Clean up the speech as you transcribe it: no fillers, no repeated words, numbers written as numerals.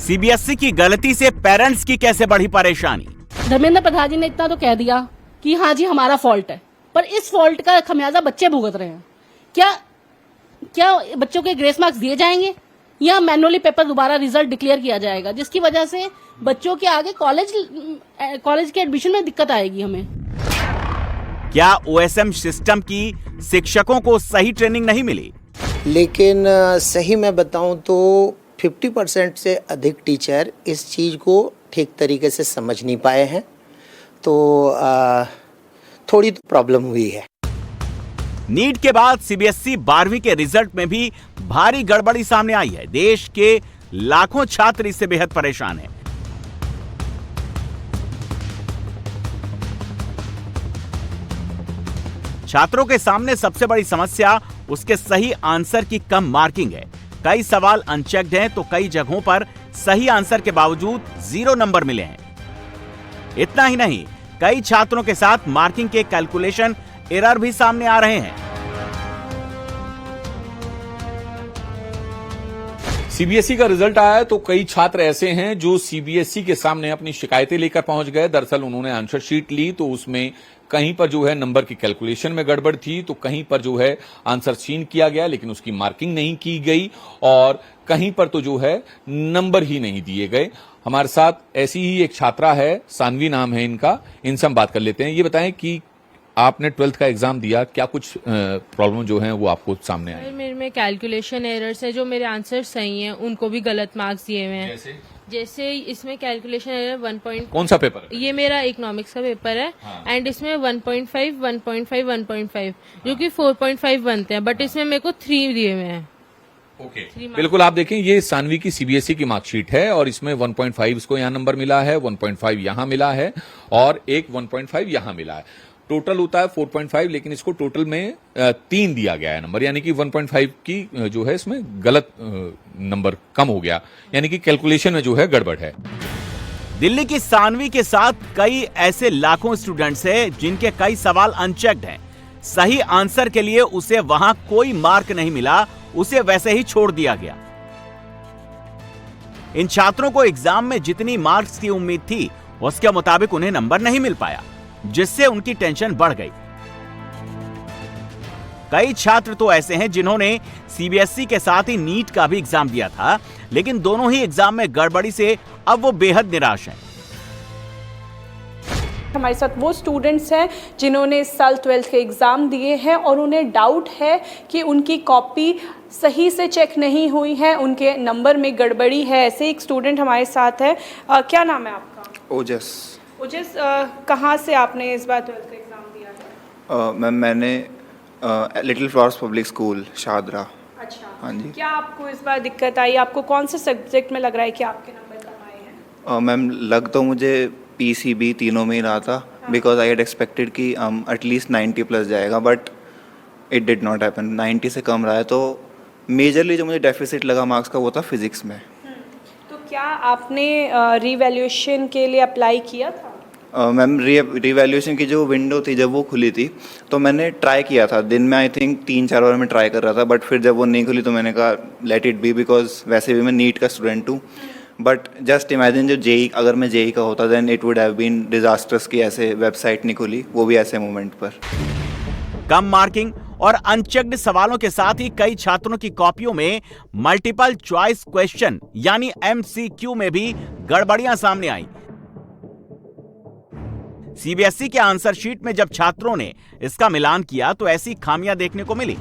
CBSE की गलती से पेरेंट्स की कैसे बढ़ी परेशानी। धर्मेंद्र प्रधान जी ने इतना तो कह दिया कि हाँ जी हमारा फॉल्ट है, पर इस फॉल्ट का खमियाजा बच्चे भुगत रहे हैं। क्या बच्चों के ग्रेस मार्क्स दिए जाएंगे या मैनुअली पेपर दोबारा रिजल्ट डिक्लेयर किया जाएगा, जिसकी वजह से बच्चों के आगे कॉलेज के एडमिशन में दिक्कत आएगी हमें। क्या ओएसएम सिस्टम की शिक्षकों को सही ट्रेनिंग नहीं मिली? लेकिन सही मैं बताऊं तो 50% से अधिक टीचर इस चीज़ को ठीक तरीके से समझ नहीं पाए हैं, तो थोड़ी प्रॉब्लम हुई है। नीट के बाद सीबीएसई 12वीं के रिजल्ट में भी भारी गड़बड़ी सामने आई है। देश के लाखों छात्र इससे बेहद परेशान हैं। छात्रों के सामने सबसे बड़ी समस्या उसके सही आंसर की कम मार्किंग है। कई सवाल अनचेक्ड हैं तो कई जगहों पर सही आंसर के बावजूद 0 नंबर मिले हैं। इतना ही नहीं, कई छात्रों के साथ मार्किंग के कैलकुलेशन एरर भी सामने आ रहे हैं। सीबीएसई का रिजल्ट आया तो कई छात्र ऐसे हैं जो सीबीएसई के सामने अपनी शिकायतें लेकर पहुंच गए। दरअसल उन्होंने आंसर शीट ली तो उसमें कहीं पर जो है नंबर की कैलकुलेशन में गड़बड़ थी, तो कहीं पर जो है आंसर सीन किया गया लेकिन उसकी मार्किंग नहीं की गई, और कहीं पर तो जो है नंबर ही नहीं दिए गए। हमारे साथ ऐसी ही एक छात्रा है, सानवी नाम है इनका, इनसे हम बात कर लेते हैं। ये बताएं कि आपने 12th का एग्जाम दिया, क्या कुछ प्रॉब्लम जो है वो आपको सामने आई? मेरे में कैलकुलेशन एरर्स है, जो मेरे आंसर सही हैं उनको भी गलत मार्क्स दिए हुए हैं। जैसे इसमें कैलकुलेशन एरर 1. कौन सा पेपर है? ये मेरा इकोनॉमिक्स का पेपर है। हाँ। एंड इसमें 1.5, 1.5, 1.5 जो कि 4.5 बनते हैं, बट इसमें मेरे को 3 दिए हुए हैं। ओके, बिल्कुल। आप देखें ये सानवी की सीबीएसई की मार्कशीट है और इसमें 1.5 इसको यहाँ नंबर मिला है, 1.5 यहाँ मिला है और एक 1.5 यहाँ मिला है। टोटल होता है 4.5, लेकिन इसको टोटल में 3 दिया गया है नंबर, यानी कि 1.5 की जो है इसमें गलत नंबर कम हो गया, यानी कि कैलकुलेशन में जो है गड़बड़ है। दिल्ली की सानवी के साथ कई ऐसे लाखों स्टूडेंट्स हैं जिनके कई सवाल अनचेक्ड हैं। सही आंसर के लिए उसे वहां कोई मार्क नहीं मिला, उसे वैसे ही छोड़ दिया गया। इन छात्रों को एग्जाम में जितनी मार्क्स की उम्मीद थी उसके मुताबिक उन्हें नंबर नहीं मिल पाया, जिससे उनकी टेंशन बढ़ गई। कई छात्र तो ऐसे हैं जिन्होंने सीबीएसई के साथ ही नीट का भी एग्जाम दिया था, लेकिन दोनों ही एग्जाम में गड़बड़ी से अब वो बेहद निराश हैं। हमारे साथ वो स्टूडेंट्स हैं जिन्होंने इस साल 12th के एग्ज़ाम दिए हैं और उन्हें डाउट है कि उनकी कॉपी सही से चेक नहीं हुई है, उनके नंबर में गड़बड़ी है। ऐसे एक स्टूडेंट हमारे साथ है। क्या नाम है आपका? ओजस। ओजस, कहाँ से आपने इस बार 12th का एग्ज़ाम दिया है? मैम मैंने little flowers public school Shahdara. अच्छा, हाँ जी। क्या आपको इस बार दिक्कत आई? आपको कौन से सब्जेक्ट में लग रहा है कि आपके नंबर कम आए हैं? मैम लग तो मुझे पीसीबी तीनों में ही रहा था, बिकॉज आई हैड एक्सपेक्टेड कि एटलीस्ट 90 प्लस जाएगा, but it did not happen. 90 से कम रहा है। तो मेजरली जो मुझे डेफिसिट लगा मार्क्स का वो था फिजिक्स में। तो क्या आपने रीवैल्यूएशन के लिए अप्लाई किया था? मैम रीवैल्यूएशन की जो विंडो थी जब वो खुली थी तो मैंने ट्राई किया था। दिन में आई थिंक 3-4 बार मैं ट्राई कर रहा था, बट फिर जब वो नहीं खुली तो मैंने कहा लेट इट बी, बिकॉज वैसे भी मैं नीट का स्टूडेंट हूँ। बट जस्ट इमेजिन जो जेई, अगर मैं जेई का होता then it would have been disasters की ऐसे वेबसाइट नहीं खुली, वो भी ऐसे मोमेंट पर। कम मार्किंग और अनचेक्ड सवालों के साथ ही कई छात्रों की कॉपियों में मल्टीपल चॉइस क्वेश्चन यानी एमसीक्यू में भी गड़बड़ियां सामने आई। सीबीएसई के आंसर शीट में जब छात्रों ने इसका मिलान किया तो ऐसी खामियां देखने को मिली।